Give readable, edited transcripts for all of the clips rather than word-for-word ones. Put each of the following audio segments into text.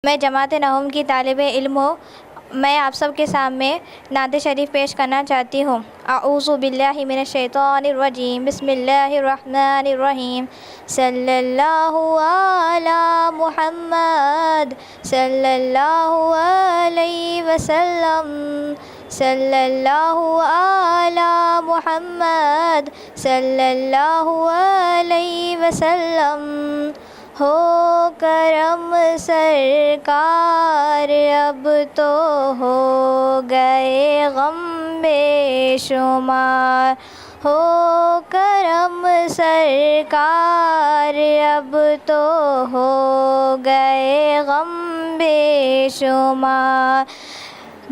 میں جماعت نہوم کی طالب علم ہوں۔ میں آپ سب کے سامنے نعت شریف پیش کرنا چاہتی ہوں۔ اعوذ باللہ من الشیطان الرجیم، بسم اللہ الرحمن الرحیم۔ صلی اللہ علی محمد صلی اللہ علیہ وسلم، صلی اللہ علی محمد صلی اللہ علیہ وسلم۔ ہو کرم سرکار اب تو ہو گئے غم بے شمار، ہو کرم سرکار اب تو ہو گئے غم بے شمار۔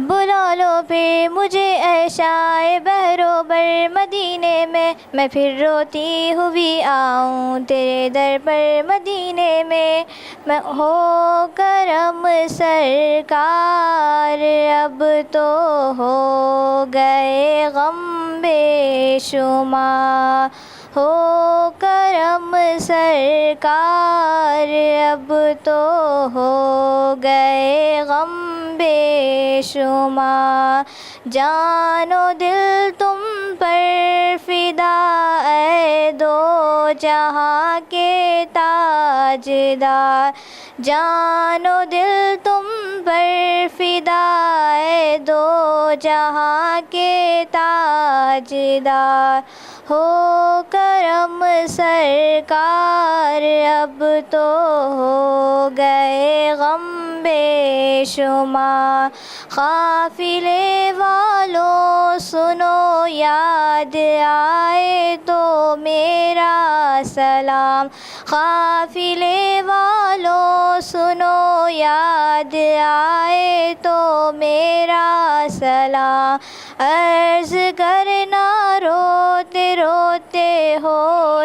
بلا لو پھر مجھے اے شاہ بحر و بر مدینے میں پھر روتی ہوئی آؤں تیرے در پر مدینے میں ہو کرم سرکار اب تو ہو گئے غم بے شمار، ہو کرم سرکار اب تو ہو گئے غم بے شمار۔ جان و دل تم پر فدا اے دو جہاں کے تاجدار، جان و دل تم پر فدا اے دو جہاں کے تاجدار، ہو کرم سرکار اب تو ہو گئے غم بے شمار۔ قافلے والوں سنو یاد آئے تو میرا سلام، قافلے والوں سنو یاد آئے تو میرا سلام۔ عرض کرنا روتے روتے ہو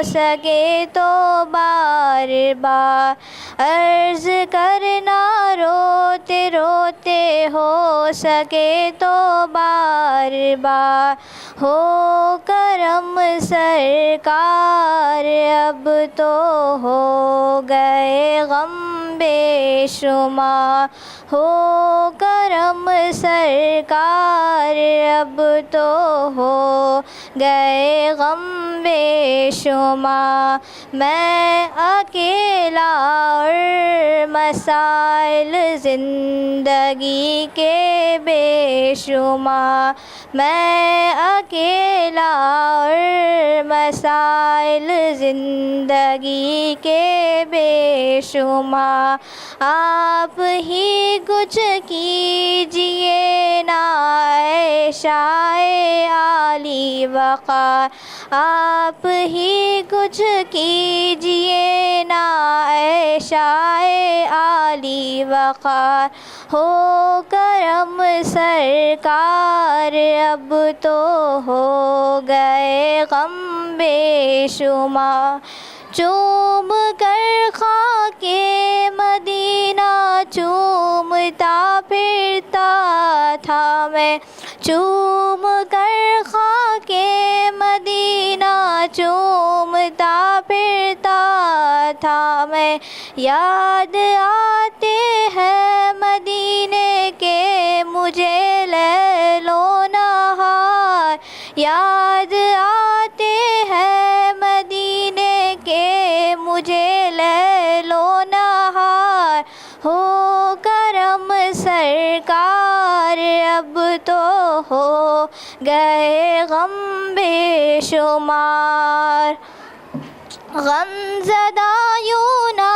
سکے تو بار بار، عرض کرنا روتے روتے ہو سکے تو بار بار، ہو کرم سرکار اب تو ہو گئے غم بے شمار، ہو کرم سرکار اب تو ہو گئے غم بے شمار۔ میں اکیلا اور مسائل زندگی کے بے شمار، میں اکیلا اور مسائل زندگی کے بے شمار۔ آپ ہی کچھ کیجئے نا اے شاہ عالی وقار، آپ ہی کچھ کیجئے نا اے شاہ عالی وقار، ہو کرم سرکار اب تو ہو گئے غم بے شمار۔ چوم کر خاک مدینہ چومتا پھرتا تھا میں، چوم کر خاک مدینہ چومتا پھرتا تھا میں، یاد آتے ہیں مدینے کے مجھے لیل و نہار، یاد آتے ہیں مدینے کے مجھے لیل و نہار، ہو کرم سرکار اب تو ہو گئے غم بے شمار۔ غم زدہ یوں نہ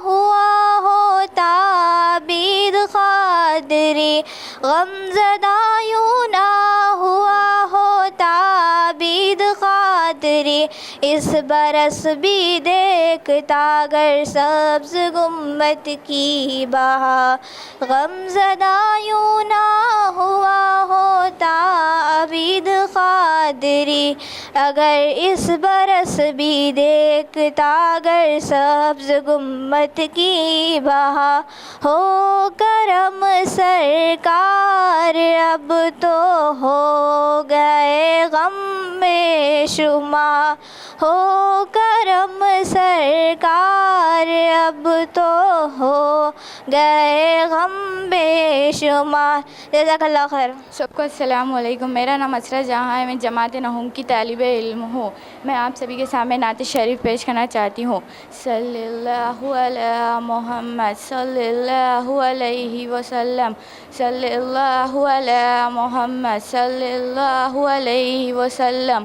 ہوا ہوتا عبید قادری، غم زدہ یوں نہ ہوا ہوتا عبید قادری، اس برس بھی دیکھتا گر سبز گنبد کی بہار، غم زدہ یوں نہ ہوا ہوتا عبید قادری، اگر اس برس بھی دیکھتا گر سبز گنبد کی بہا ہو کرم سرکار اب تو ہو گئے غم بے شمار ہو کرم سرکار اب تو ہو گئے غم بے شمار. جزاک اللہ خیر. سب کو السلام علیکم. میرا نام اسرا جہاں ہے. میں جماعت نحوم کی طالب علم ہوں. میں آپ سبھی کے سامنے نعت شریف پیش کرنا چاہتی ہوں. صلی اللہ علی محمد صلی اللہ علیہ وسلم صلی اللہ علی محمد صلی اللہ علیہ وسلم.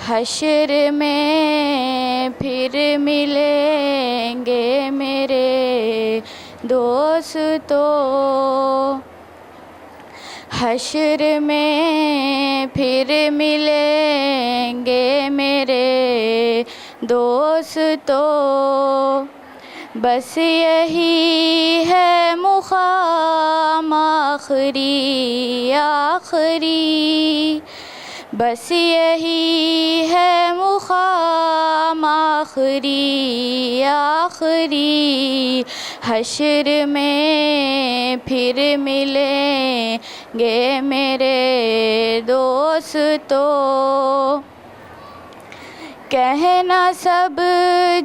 حشر میں پھر ملیں گے میرے دوستو، حشر میں پھر ملیں گے میرے دوستو. بس یہی ہے مقام آخری آخری، بس یہی ہے مقام آخری آخری. حشر میں پھر ملیں گے میرے دوستو. کہنا سب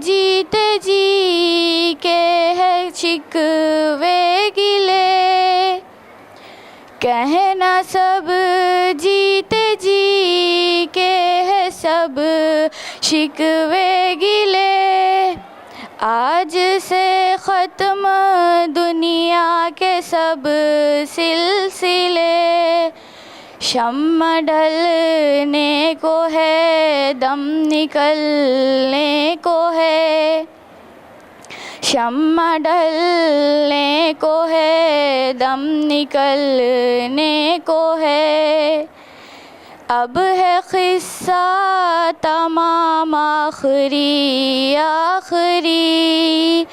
جیتے جی کے ہے شکوے گلے، کہنا سب جیتے جی کے ہے سب شکوے گلے. آج سے ختم دنیا کے سب سلسلے، شمع ڈھلنے کو ہے دم نکلنے کو ہے، شمع ڈھلنے کو ہے دم نکلنے کو ہے. اب ہے قصہ تمام آخری آخری،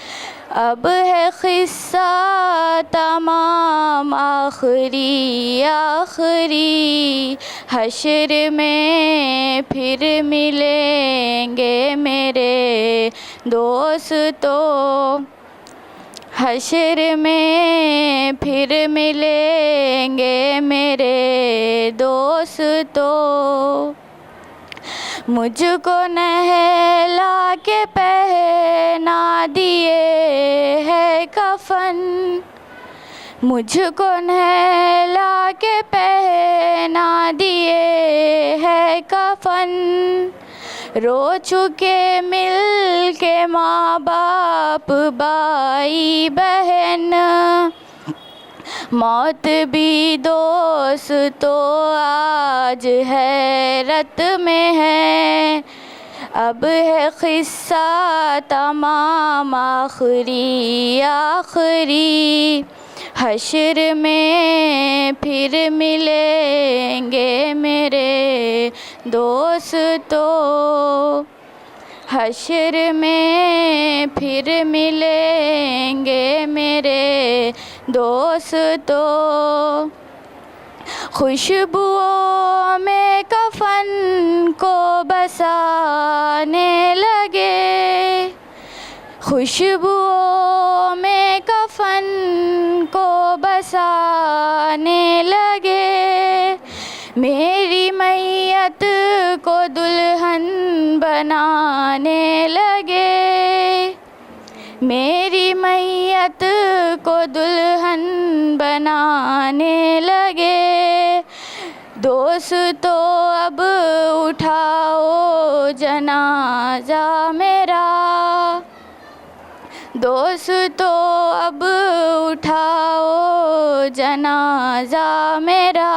اب ہے قصہ تمام آخری آخری. حشر میں پھر ملیں گے میرے دوستو، حشر میں پھر ملیں گے میرے دوستو. مجھ کو نہلا کے پہنا دیے ہے کفن، مجھ کو نہلا کے پہنا دیے ہے کفن. رو چکے مل کے ماں باپ بھائی بہن، موت بھی دوستو آج حیرت میں ہے. اب ہے قصہ تمام آخری آخری، حشر میں پھر ملیں گے میرے دوستو، حشر میں پھر ملیں گے میرے دوستو. خوشبوؤں میں کفن کو بسانے لگے، خوشبوؤں میں کفن کو بسانے لگے. میری میت کو دلہن بنانے لگے، میری میت کو دلہن بنانے لگے. دوستو اب اٹھاؤ جنازہ میرا، دوستو اب اٹھاؤ جنازہ میرا.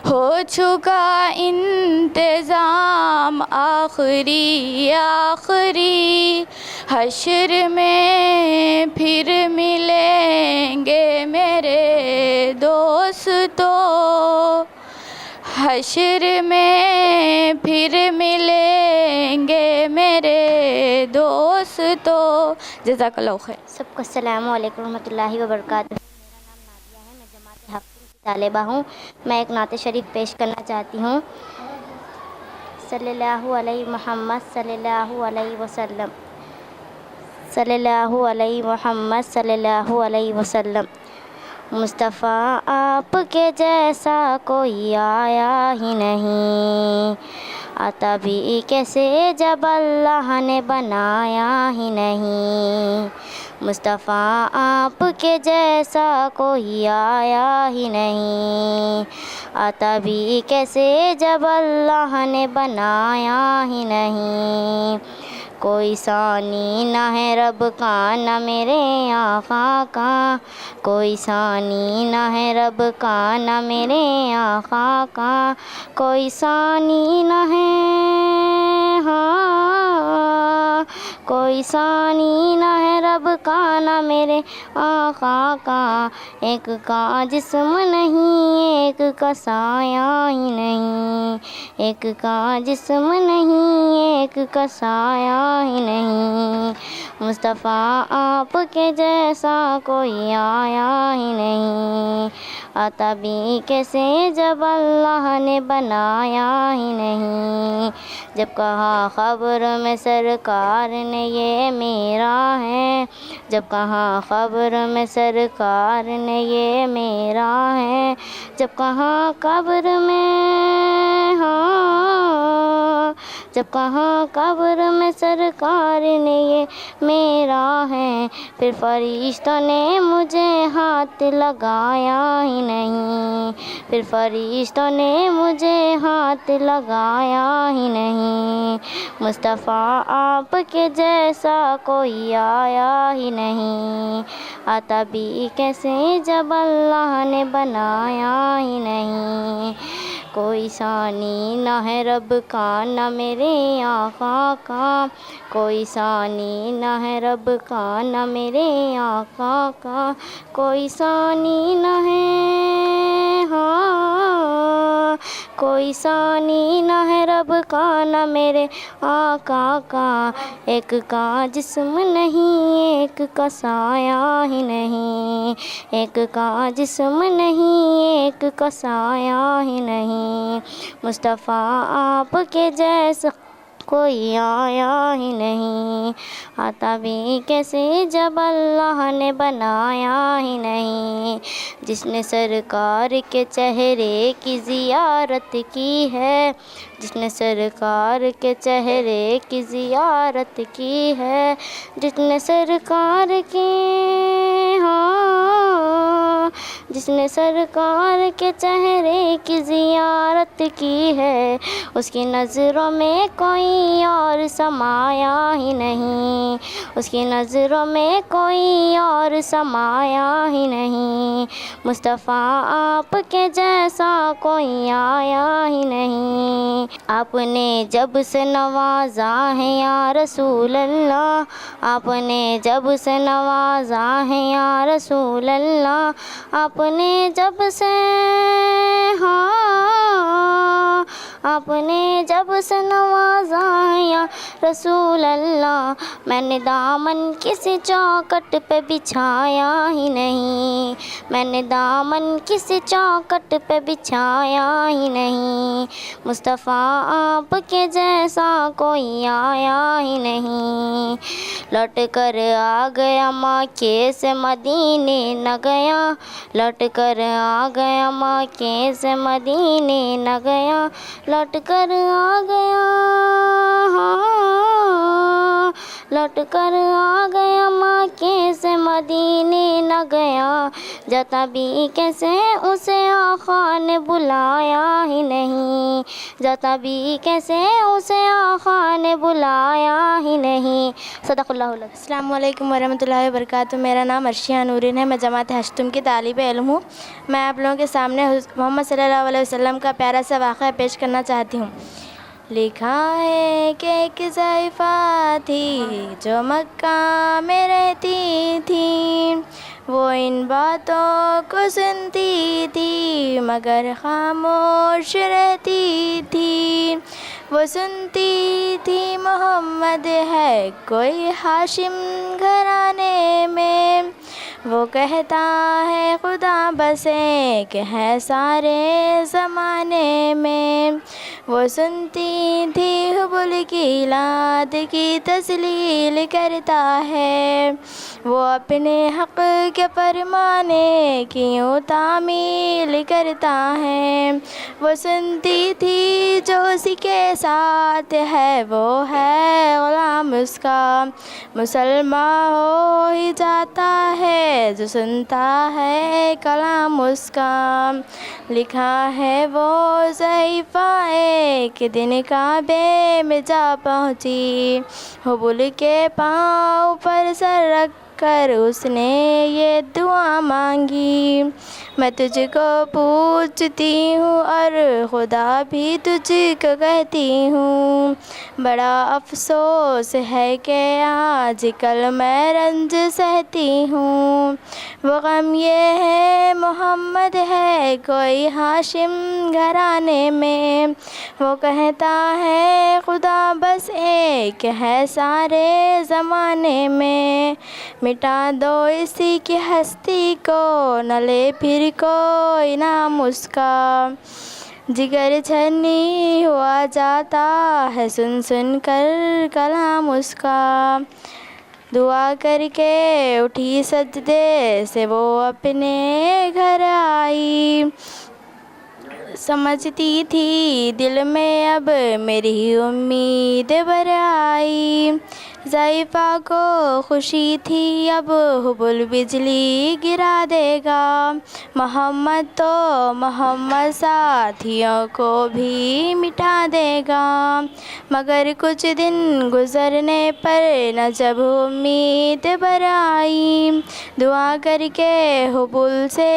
ہو چکا انتظام آخری آخری، حشر میں پھر ملیں گے میرے دوستو، حشر میں پھر ملیں گے میرے دوستو. جزاک اللہ خیر. سب کو السلام علیکم ورحمۃ اللہ وبرکاتہ. میرا نام نادیہ ہے. میں جماعت حق کی طالبہ ہوں. میں ایک نعت شریف پیش کرنا چاہتی ہوں. صلی اللہ علیہ محمد صلی اللہ علیہ وسلم صلی اللہ علیہ محمد صلی اللہ علیہ وسلم۔ مصطفیٰ آپ کے جیسا کوئی آیا ہی نہیں، آتا بھی کیسے جب اللہ نے بنایا ہی نہیں۔ مصطفیٰ آپ کے جیسا کوئی آیا ہی نہیں، آتا بھی کیسے جب اللہ نے بنایا ہی نہیں۔ کوئی ثانی نہ ہے رب کا نہ میرے آقا کا، کوئی ثانی نہ ہے رب کا نہ میرے آقا کا، کوئی ثانی نہ ہے، ہاں کوئی ثانی نہ ہے رب کا نہ میرے آقا کا۔ ایک کا جسم نہیں ایک کا سایہ ہی نہیں، ایک کا جسم نہیں ایک کا سایہ ہی نہیں۔ مصطفیٰ آپ کے جیسا کوئی آیا ہی نہیں، آتا بھی کیسے جب اللہ نے بنایا ہی نہیں۔ جب کہا خبر میں سرکار نے یہ میرا ہے، جب کہا خبر میں سرکار نے یہ میرا ہے، جب کہا قبر میں، ہاں جب کہا قبر میں سرکار نے یہ میرا ہے، پھر فرشتوں نے مجھے ہاتھ لگایا ہی نہیں، پھر فرشتوں نے مجھے ہاتھ لگایا ہی نہیں۔ مصطفیٰ آپ کے جیسا کوئی آیا ہی نہیں، آتا بھی کیسے جب اللہ نے بنایا ہی نہیں۔ کوئی ثانی نہ ہے رب کا نہ میرے آقا کا، کوئی ثانی نہ ہے رب کا نہ میرے آقا کا، کوئی ثانی نہ ہے، ہاں کوئی ثانی نہ ہے رب کا نہ میرے آقا کا۔ ایک کا جسم نہیں ایک کا سایہ ہی نہیں، ایک کا جسم نہیں ایک کا سایہ ہی نہیں۔ مصطفیٰ آپ کے جیسا کوئی آیا ہی نہیں، آتا بھی کیسے جب اللہ نے بنایا ہی نہیں۔ جس نے سرکار کے چہرے کی زیارت کی ہے، جس نے سرکار کے چہرے کی زیارت کی ہے، جس نے سرکار کے، ہاں جس نے سرکار کے چہرے کی زیارت کی ہے، اس کی نظروں میں کوئی اور سمایا ہی نہیں، اس کی نظروں میں کوئی اور سمایا ہی نہیں۔ مصطفیٰ آپ کے جیسا کوئی آیا ہی نہیں، آپ نے جب سے نوازا ہے یا رسول اللہ، آپ نے جب سے نوازا ہے یا رسول اللہ، آپ نے جب سے، ہاں آپ نے جب سے نوازا ہے یا رسول اللہ۔ میں نے دامن کسی چوکھٹ پہ بچھایا ہی نہیں، میں نے دامن کسی چوکھٹ پہ بچھایا ہی نہیں۔ مصطفیٰ آپ کے جیسا کوئی آیا ہی نہیں، لوٹ کر آ گیا مکے سے مدینے نہ گیا، لوٹ کر آ گیا مکے سے مدینے نہ گیا، لوٹ کر آ گیا، ہاں لوٹ کر آ گیا مکے سے مدینے نہ گیا، جاتا بھی کیسے اسے آقا نے بلایا ہی نہیں، جاتا بھی کیسے اسے آقا نے بلایا ہی نہیں۔ صدق اللہ العظیم۔ السلام علیکم ورحمۃ اللہ وبرکاتہ۔ میرا نام عرشیہ نورین ہے، میں جماعت ہشتم کی طالب علم ہوں۔ میں آپ لوگوں کے سامنے محمد صلی اللہ علیہ وسلم کا پیارا سا واقعہ پیش کرنا چاہتی ہوں۔ لکھا ہے کہ ایک ضعیفہ تھی جو مکہ میں رہتی تھی، وہ ان باتوں کو سنتی تھی مگر خاموش رہتی تھی۔ وہ سنتی تھی محمد ہے کوئی ہاشم گھرانے میں، وہ کہتا ہے خدا بس ایک ہے سارے زمانے میں، وہ سنتی تھی حبل کی لات کی تسلیل کرتا ہے، وہ اپنے حق کے فرمانے کی یوں تعمیل کرتا ہے۔ وہ سنتی تھی جو اسی کے ساتھ ہے، وہ ہے غلام اس کا، مسلمان ہو ہی جاتا ہے جو سنتا ہے کلام اس کا۔ لکھا ہے وہ صحیفہ ایک دن کعبے میں جا پہنچی، حبل کے پاؤں پر سر رکھ کر اس نے یہ دعا مانگی، میں تجھ کو پوچھتی ہوں اور خدا بھی تجھ کو کہتی ہوں، بڑا افسوس ہے کہ آج کل میں رنج سہتی ہوں۔ وہ غم یہ ہے محمد ہے کوئی ہاشم گھرانے میں، وہ کہتا ہے خدا بس ایک ہے سارے زمانے میں، مٹا دو اسی کی ہستی کو نہ لے پھر کوئی نام اس کا، جگر چھنی ہوا جاتا ہے سن سن کر کلام اس کا۔ دعا کر کے اٹھی سجدے سے وہ اپنے گھر آئی، سمجھتی تھی دل میں اب میری امید بھر آئی، ضعیفہ کو خوشی تھی اب حبل بجلی گرا دے گا، محمد تو محمد ساتھیوں کو بھی مٹا دے گا، مگر کچھ دن گزرنے پر نہ جب امید بھر آئی، دعا کر کے حبل سے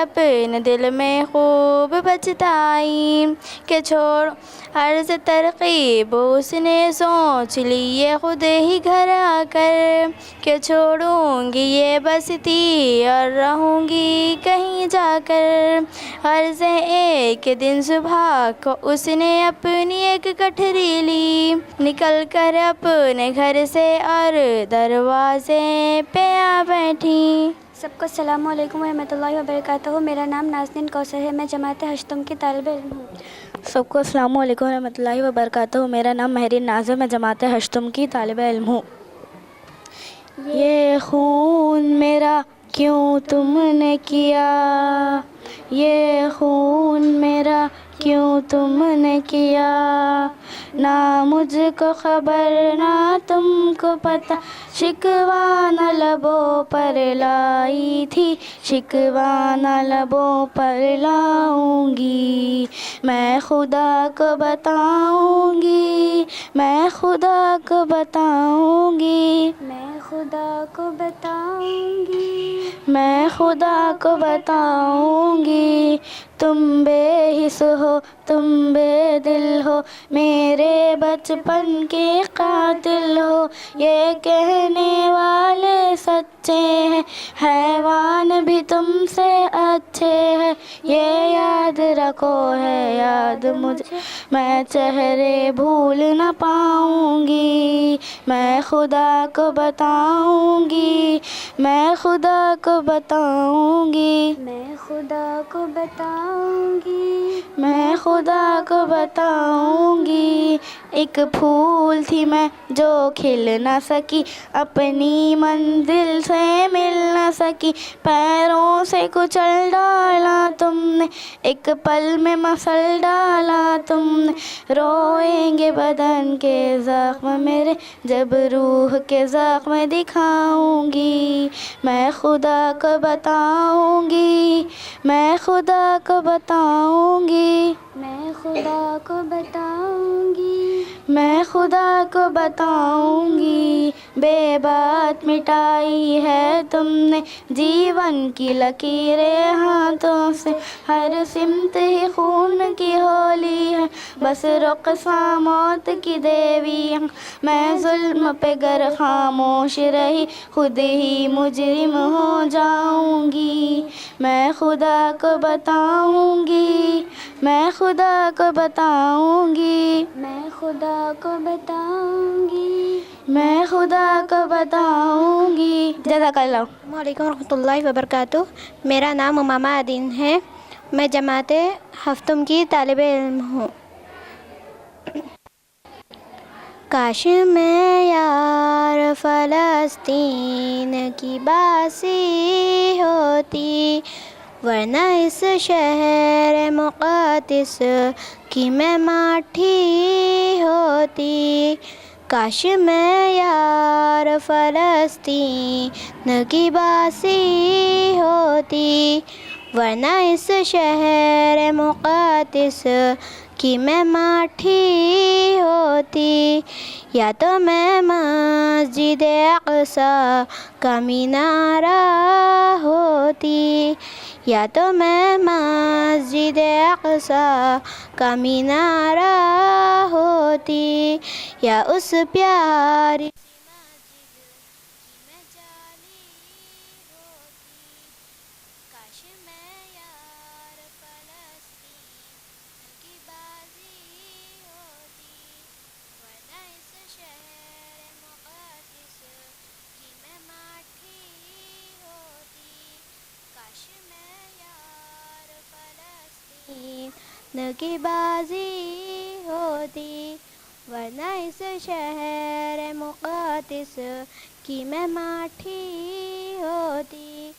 اپنے دل میں خوب پچھتائی کہ چھوڑ عرض ترغیب اس نے سوچ لی یہ خود ہی گھر آ کر کہ چھوڑوں گی یہ بستی اور رہوں گی کہیں جا کر، عرض ایک دن صبح کو اس نے اپنی ایک گٹھری لی، نکل کر اپنے گھر سے اور دروازے پہ آ بیٹھی۔ سب کو السلام علیکم ورحمۃ اللہ وبرکاتہ، میرا نام نازنین کوثر ہے، میں جماعت ہشتم کی طالب علم ہوں۔ سب کو السلام علیکم ورحمۃ اللہ وبرکاتہ، میرا نام مہرین ناز ہے، میں جماعت ہشتم کی طالب علم ہوں۔ یہ خون میرا کیوں تم نے کیا، یہ خون میرا کیوں تم نے کیا، نہ مجھ کو خبر نہ تم کو پتہ، شکوہ نہ لبوں پر لائی تھی، شکوہ نہ لبوں پر لاؤں گی، میں خدا کو بتاؤں گی، میں خدا کو بتاؤں گی، میں خدا کو بتاؤں گی، میں خدا کو بتاؤں گی، تم بے حس ہو تم بے دل ہو، میرے بچپن کے قاتل ہو، یہ کہنے والے سچے ہیں، حیوان بھی تم سے اچھے ہیں، یہ یاد رکھو ہے یاد مجھے، میں چہرے بھول نہ پاؤں گی، میں خدا کو بتاؤں گی، میں خدا کو بتاؤں گی، میں خدا کو بتاؤں گی، میں خدا کو بتاؤں گی، ایک پھول تھی میں جو کھل نہ سکی، اپنی منزل سے مل نہ سکی، پیروں سے کچل ڈالا تم نے، ایک پل میں مسل ڈالا تم نے، روئیں گے بدن کے زخم میرے جب روح کے زخم دکھاؤں گی، میں خدا کو بتاؤں گی، میں خدا کو بتاؤں گی، میں خدا کو بتاؤں گی، میں خدا کو بتاؤں گی، بے بات مٹائی ہے تم نے جیون کی لکیریں ہاتھوں سے، ہر سمت ہی خون کی ہولی ہے، بس رقصہ موت کی دیوی ہے، میں ظلم پہ گر خاموش رہی خود ہی مجرم ہو جاؤں گی، میں خدا کو بتاؤں گی، میں خدا کو بتاؤں گی، میں خدا کو بتاؤں گی، میں خدا کو بتاؤں گی۔ جزاک اللہ۔ السلام علیکم ورحمۃ اللہ وبرکاتہ، میرا نام امامہ عدین ہے میں جماعت ہفتم کی طالب علم ہوں۔ کاش میں یار فلسطین کی باسی ہوتی، ورنہ اس شہر مقدس کی میں ماٹھی ہوتی۔ کاش میں یار فلسطین کی باسی ہوتی، ورنہ اس شہر مقدس کی میں ماٹھی ہوتی۔ یا تو میں مسجد اقصی کا مینارہ ہوتی، یا تو میں مسجد اقصی کا مینارہ ہوتی، یا اس پیاری کی بازی ہوتی، ورنہ اس شہر مقدس کی میں ماٹھی ہوتی۔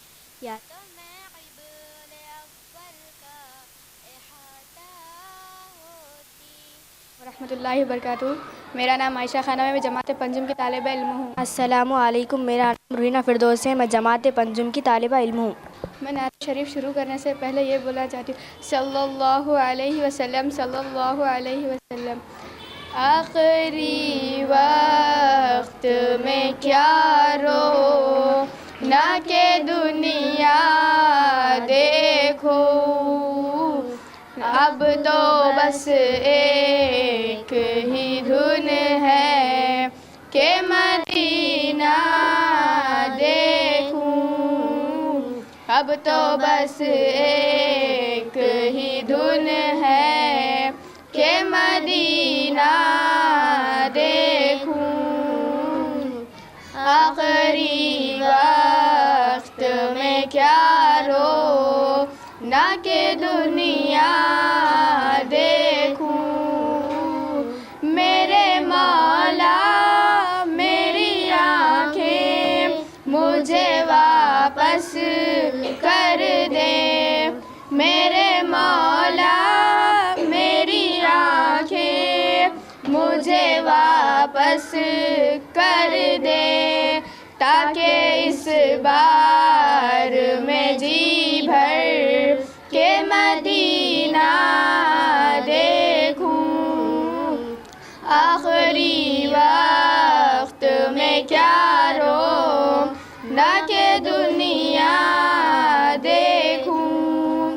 یا تو میں قبل اول کا احاطہ ہوتی۔ ورحمۃ اللہ وبرکاتہ۔ میرا نام عائشہ خانم ہے، میں جماعت پنجم کی طالب علم ہوں۔ السلام علیکم، میرا نام روحینہ فردوس ہے، میں جماعت پنجم کی طالبہ علم ہوں۔ میں نعت شریف شروع کرنے سے پہلے یہ بولنا چاہتی ہوں، صلی اللہ علیہ وسلم، صلی اللہ علیہ وسلم۔ آخری وقت میں کیا رو نہ کہ دنیا دیکھو، اب تو بس ایک ہی دھن ہے کہ مدینہ دیکھوں، اب تو بس ایک ہی دھن ہے کہ مدینہ دیکھوں۔ آخری وقت میں کیا رو نہ کہ دنیا دیکھوں، میرے مولا میری آنکھیں مجھے واپس کر دے، میرے مولا میری آنکھیں مجھے واپس کر دے، تاکہ اس بار میں جی بھر کے مدینہ دیکھوں۔ آخری وقت میں کیا رو نہ کہ دنیا دیکھوں،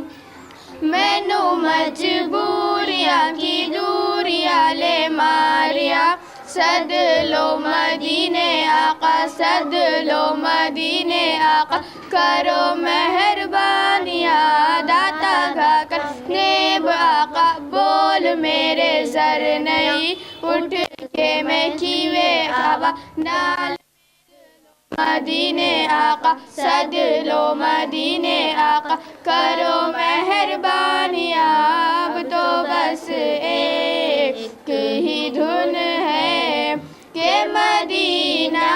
مینو مجبوریاں کی دوریاں لے ماریا، صد لو مدینے آقا، صد لو مدینے آقا، کرو مہربانیاں داتا گا کر نیب آقا، بول میرے زر نہیں اٹھ کے میں کیوے آوا، نال مدینے آقا، صد لو مدینے آقا، کرو مہربانیاں، اب تو بس ایک ہی دھن ہے کہ مدینہ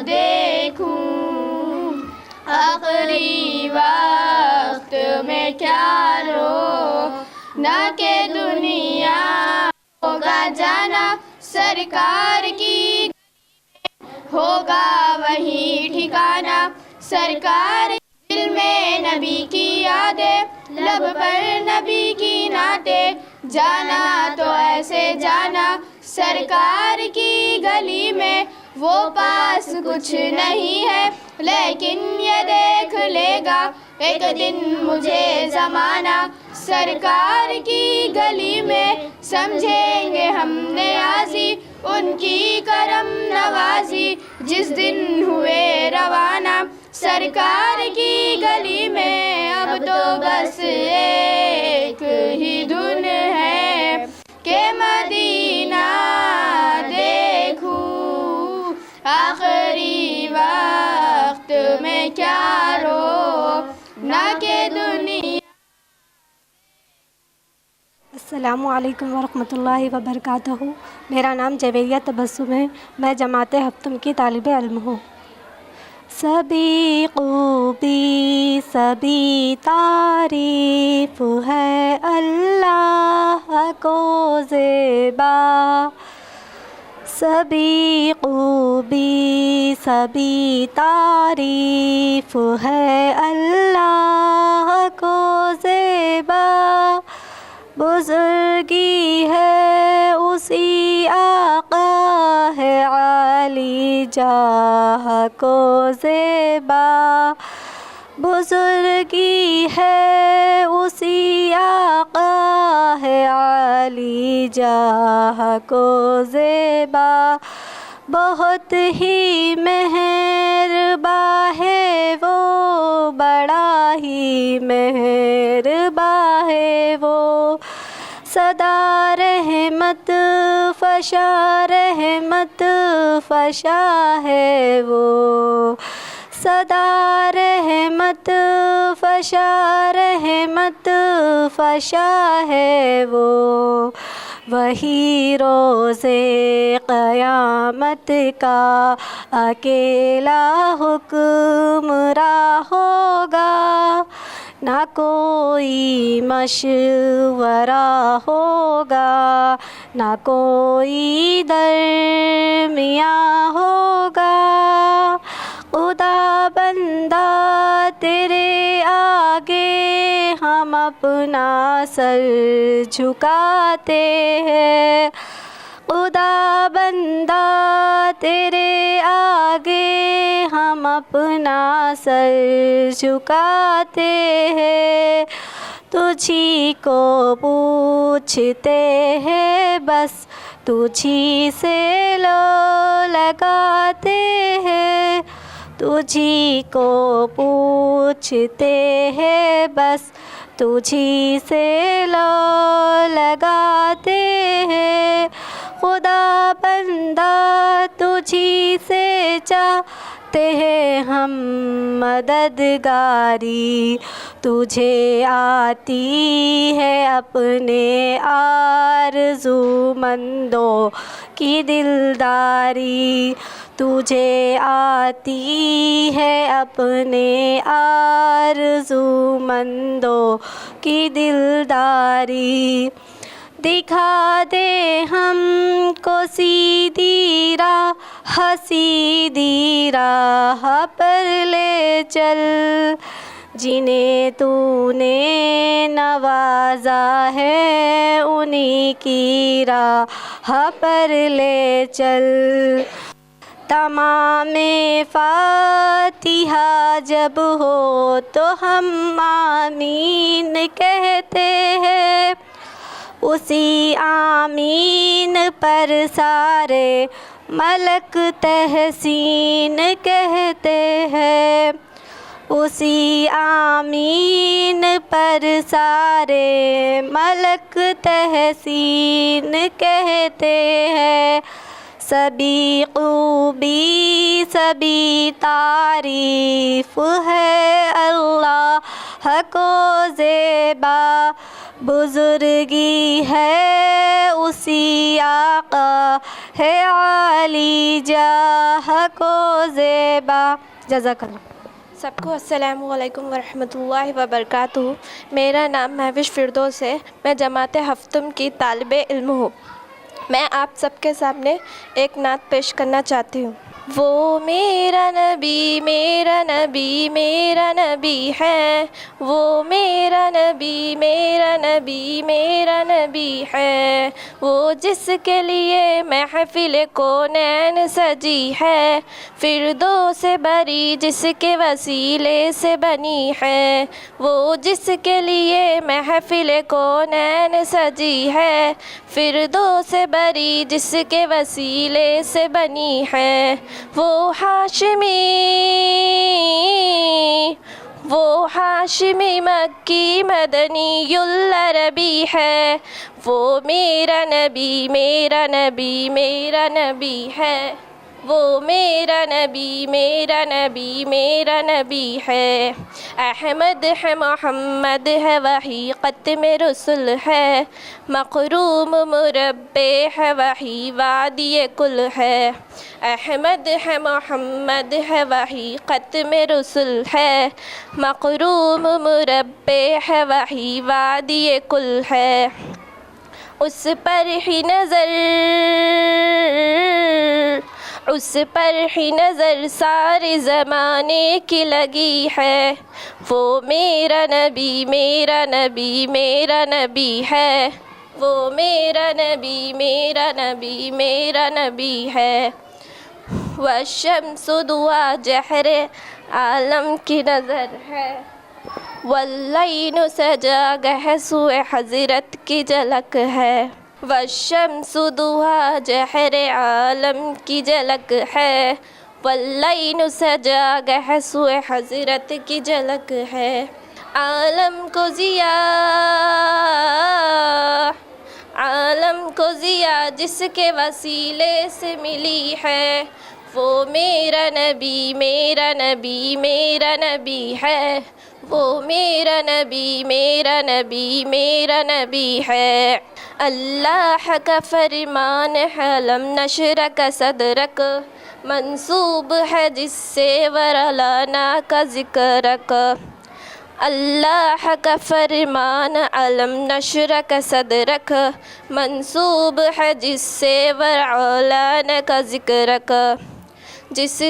دیکھوں۔ آخری وقت میں کیا رو نہ کہ دنیا ہوگا جانا، سرکار کی ہوگا وہی ٹھکانہ، سرکار دل میں نبی کی یادیں، لب پر نبی کی نعتیں، جانا تو ایسے جانا سرکار کی گلی میں، وہ پاس کچھ نہیں ہے لیکن یہ دیکھ لے گا ایک دن مجھے زمانہ، سرکار کی گلی میں سمجھیں گے ہم نیازی ان کی کرم نوازی، جس دن ہوئے روانہ سرکار کی گلی میں، اب تو بس ایک ہی دھن ہے کہ مدینہ دیکھوں۔ آخری وقت میں کیا رو نہ کہ دنیا السلام علیکم ورحمۃ اللہ وبرکاتہ. میرا نام جویریہ تبسم ہے. میں جماعت ہفتم کی طالب علم ہوں. سبھی خوبی سبھی تعریف ہے اللہ کو زیبا. سبھی خوبی سبھی تعریف ہے اللہ کو زیبا. بزرگی ہے اسی آقا ہے عالی جاہ کو زیبا. بزرگی ہے اسی آقا ہے عالی جاہ کو زیبا. بہت ہی مہرباں ہے وہ بڑا ہی مہرباں ہے وہ. صدا رحمت فشا رحمت فشا ہے وہ. صدا رحمت فشا رحمت فشا ہے وہ. وہی روز قیامت کا اکیلا حکمراں ہوگا. نہ کوئی مشورہ ہوگا نہ کوئی درمیاں ہوگا. خدا بندہ تیرے آگے ہم اپنا سر جھکاتے ہیں. خدا بندہ تیرے آگے ہم اپنا سر جھکاتے ہیں. تجھی کو پوچھتے ہیں بس تجھی سے لو لگاتے ہیں. تجھی کو پوچھتے ہیں بس تجھی سے لو لگاتے ہیں. خدا بندہ تجھی سے چاہتے ہیں ہم مددگاری. تجھے آتی ہے اپنے آرزو مندوں کی دلداری. تجھے آتی ہے اپنے آرزو مندوں کی دلداری. دکھا دے ہم کو سیدھی راہ سیدھی راہ پر لے چل. جنہیں تو نے نوازا ہے انہی کی راہ پر لے چل. تمام فاتحہ جب ہو تو ہم آمین کہتے ہیں. اسی آمین پر سارے ملک تحسین کہتے ہیں. اسی آمین پر سارے ملک تحسین کہتے ہیں. سبھی خوبی سبھی تعریف ہے اللہ کو زیبا. بزرگی ہے اسی آقا ہے عالی جاہ کو زیبا. جزاک اللہ. سب کو السلام علیکم ورحمۃ اللہ وبرکاتہ. میرا نام مہوش فردوس ہے. میں جماعت ہفتم کی طالب علم ہوں. میں آپ سب کے سامنے ایک نعت پیش کرنا چاہتی ہوں. وہ میرا نبی میرا نبی میرا نبی ہے. وہ میرا نبی میرا نبی میرا نبی ہے. وہ جس کے لیے محفل کونین سجی ہے. فردوس بری جس کے وسیلے سے بنی ہے. وہ جس کے لیے محفل کونین سجی ہے. فردوس بری جس کے وسیلے سے بنی ہے. وہ ہاشمی مکی مدنی العربی ہے. وہ میرا نبی میرا نبی میرا نبی ہے. وہ میرا نبی میرا نبی میرا نبی ہے. احمد ہے محمد ہے وہی ختم رسل ہے. مقروم مربع ہے وہی وادی کل ہے. احمد ہے محمد ہے وہی ختم رسل ہے. مقروم مربع ہے وہی وادی کل ہے. اس پر ہی نظر سارے زمانے کی لگی ہے. وہ میرا نبی میرا نبی میرا نبی ہے. وہ میرا نبی میرا نبی میرا نبی ہے. والشمس دعا جہر عالم کی نظر ہے. واللین سجا گہ سوئے حضرت کی جھلک ہے. والشمس دعا جہر عالم کی جھلک ہے. واللین سجا گہ سوئے حضرت کی جھلک ہے. عالم کو ضیا جس کے وسیلے سے ملی ہے. وہ میرا نبی میرا نبی میرا نبی ہے. وہ میرا نبی میرا نبی میرا نبی ہے. اللہ کا فرمان ہے لم نشرک صدرک منسوب ہے جس سے ورلانا کا ذکرک. اللہ کا فرمان علم نشرک صدرک منسوب ہے جس سے ورلانا کا ذکرک. جس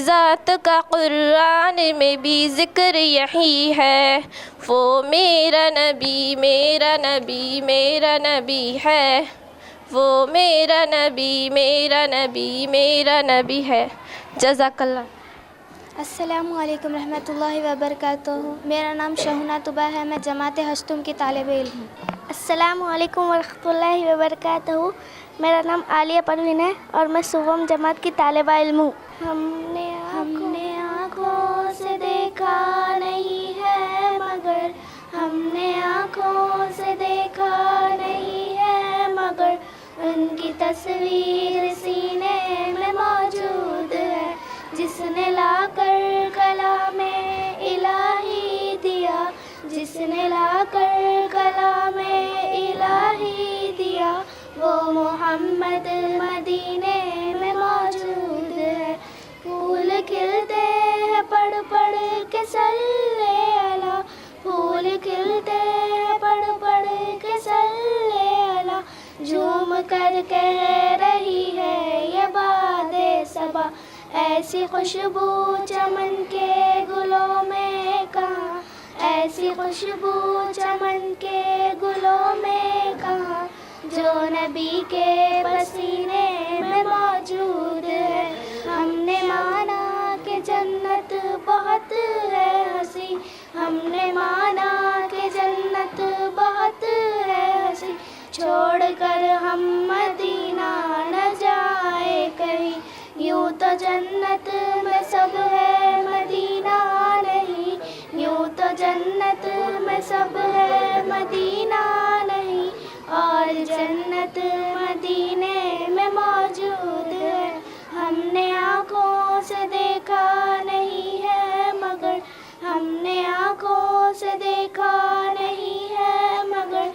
ذات کا قرآن میں بھی ذکر یہی ہے. وہ میرا نبی میرا نبی میرا نبی ہے. وہ میرا نبی میرا نبی میرا نبی ہے. جزاک اللہ. السلام علیکم رحمۃ اللہ وبرکاتہ. میرا نام شہنا طبہ ہے. میں جماعت ہشتم کی طالب علم ہوں. السلام علیکم ورحمۃ اللہ وبرکاتہ. میرا نام عالیہ پروین ہے اور میں صوبم جماعت کی طالبہ علم ہوں. ہم نے آنکھوں سے دیکھا نہیں ہے مگر ہم نے آنکھوں سے دیکھا نہیں ہے مگر ان کی تصویر سینے میں موجود ہے. جس نے لا کر کلام الہی دیا جس نے لا کر کلام الہی دیا وہ محمد مدینے میں موجود ہے. پھول کھلتے ہیں پڑھ پڑھ کے صلی علی. پھول کھلتے ہیں پڑھ پڑھ کے صلی علی. جھوم کر کہہ رہی ہے یہ باد صبا ایسی خوشبو چمن کے گلوں میں کہاں. ایسی خوشبو چمن کے گلوں میں کہاں جو نبی کے پسینے میں موجود ہے. ہم نے مانا کہ جنت بہت ہے ہنسی. ہم نے مانا کہ جنت بہت ہے ہنسی. چھوڑ کر ہم مدینہ نہ جائے کہیں. یوں تو جنت میں سب ہے مدینہ نہیں. یوں تو جنت میں سب ہے مدینہ نہیں. اور جنت مدینے میں موجود ہے. ہم نے آنکھوں سے دیکھا نہیں ہے مگر ہم نے آنکھوں سے دیکھا نہیں ہے مگر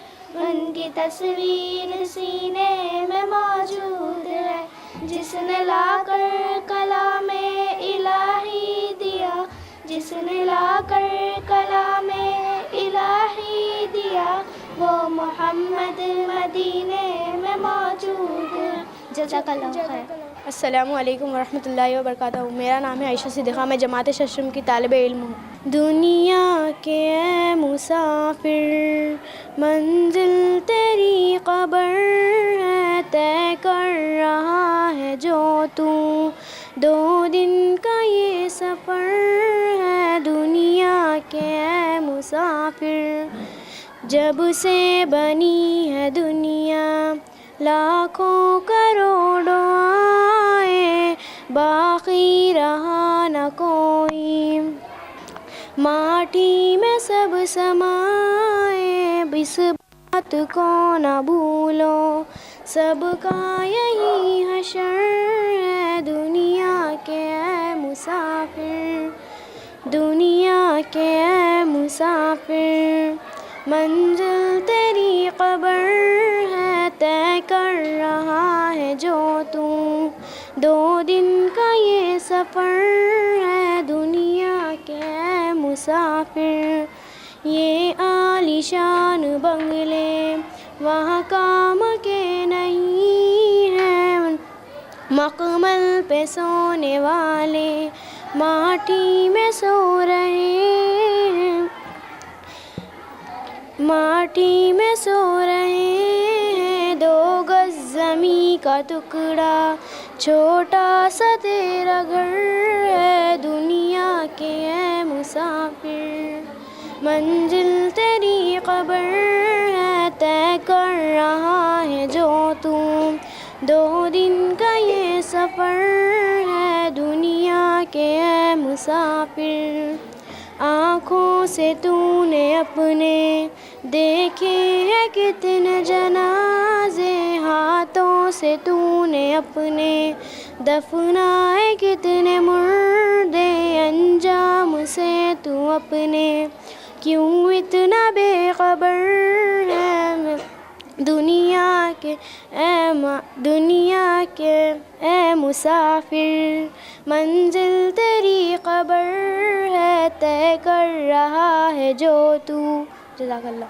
ان کی تصویر سینے میں موجود ہے. جس نے لا کر کلام الہی دیا جس نے لا کر کلام الہی دیا وہ محمد مدینے میں موجود ہے. جزاک اللہ خیر. السلام علیکم ورحمۃ اللہ وبرکاتہ. میرا نام ہے عائشہ صدیقہ. میں جماعت ششم کی طالب علم ہوں. دنیا کے اے مسافر منزل تیری قبر ہے. طے کر رہا ہے جو تو 2 دن کا یہ سفر ہے. دنیا کے اے مسافر جب سے بنی ہے دنیا لاکھوں کروڑوں آئے باقی رہا نہ کوئی. ماٹی میں سب سمائے اس بات کو نہ بھولو سب کا یہی حشر ہے دنیا کے اے مسافر، دنیا کے اے مسافر، منزل تیری قبر ہے طے کر رہا ہے جو تو، 2 دن کا یہ سفر ہے دنیا کے اے مسافر، یہ عالیشان بنگلے وہاں کام کے نہیں ہیں، مقمل پہ سونے والے ماٹھی میں سو رہے ہیں، ماٹھی میں سو رہے ہیں، 2 گز زمیں کا ٹکڑا چھوٹا سا تیرا گھر ہے دنیا کے اے مسافر، منزل تیری قبر ہے طے کر رہا ہے جو تو، 2 دن کا یہ سفر ہے دنیا کے اے مسافر، آنکھوں سے تو نے اپنے دیکھے ہیں کتنے جنازے، ہاتھوں سے تو نے اپنے دفنائے کتنے مردے، انجام سے تو اپنے کیوں اتنا بے خبر ہے دنیا کے اے مسافر، منزل تیری قبر ہے طے کر رہا ہے جو تو۔ جزاک اللہ۔